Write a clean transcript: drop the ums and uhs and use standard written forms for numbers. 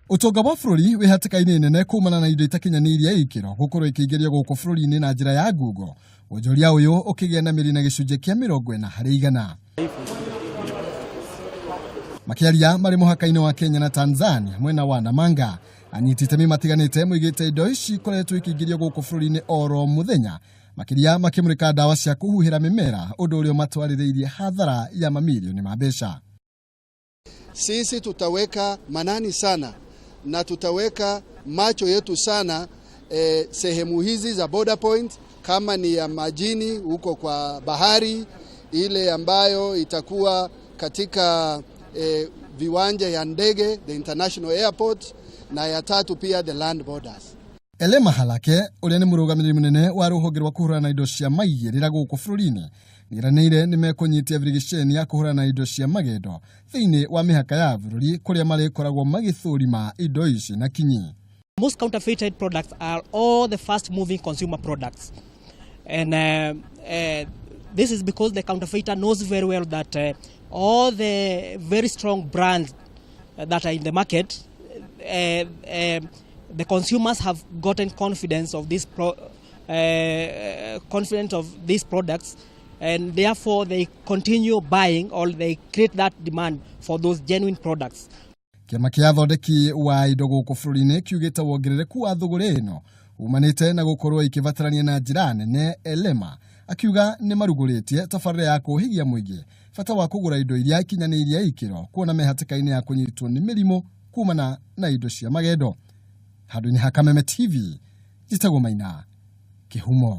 Utonga wa bũrũri wĩhatĩka-inĩ nene kumana na indo itakinyaniria ikĩro gũkorwo ikĩingĩrio gũkũ bũrũri-inĩ na njĩra ya ngungo. Wonjoria ũyũ ũkĩgĩa na mĩri na gĩcunjĩ kĩa 40%. Makĩaria marĩ mũhaka-inĩ wa Kenya na Tanzania mwena wa Namanga, anyiti itemi matiganĩte moigĩte indo ici ikoretwo ikĩingĩrio gũkũ bũrũri-inĩ oro mũthenya, makĩria makĩmũrĩka ndawa cia kũhuhĩra mĩmera, ũndũ ũrĩa matwarĩrĩirie hathara ya mamilioni ma mbeca. Sisi tutaweka manani sana na tutaweka macho yetu sana sehemu hizi za border point, kama ni ya majini huko kwa bahari, ile ambayo itakuwa katika viwanja ya ndege, the international airport, na ya tatu pia the land borders. Elema Halake ũrĩa nĩ mũrũgamĩrĩri mũnene wa rũhonge rwa kũhũrana na indo cia maigĩrĩra gũkũ bũrũri-inĩ nĩranĩire nĩmekũnyitia virigiceni ya kũhũrana na indo cia magendo thĩinĩ wa mĩhaka ya bũrũri kũrĩa marĩkoragwo magĩthũrima indo ici na kinyi. Most counterfeited products are all the fast moving consumer products, and this is because the counterfeiter knows very well that all the very strong brands that are in the market, the consumers have gotten confidence of this these products, and therefore they continue buying, or they create that demand for those genuine products. Kĩama kĩa athondeki wa indo gũkũ bũrũri-inĩ kiugĩte wongerereku wa thogora ĩno umanĩte na gũkorwo ikĩbatarania na njĩra nene. Elema akiuga nĩ marugũrĩtie tabarĩra ya kũhigia mũingĩ bata wa kũgũra indo iria ikinyanĩirie ikĩro, kuona mehatĩka-inĩ ya kũnyitwo nĩ mĩrimũ kumana na indo cia magendo. Handũ-inĩ ha Kameme TV, njĩtagwo Maina Kĩhumo.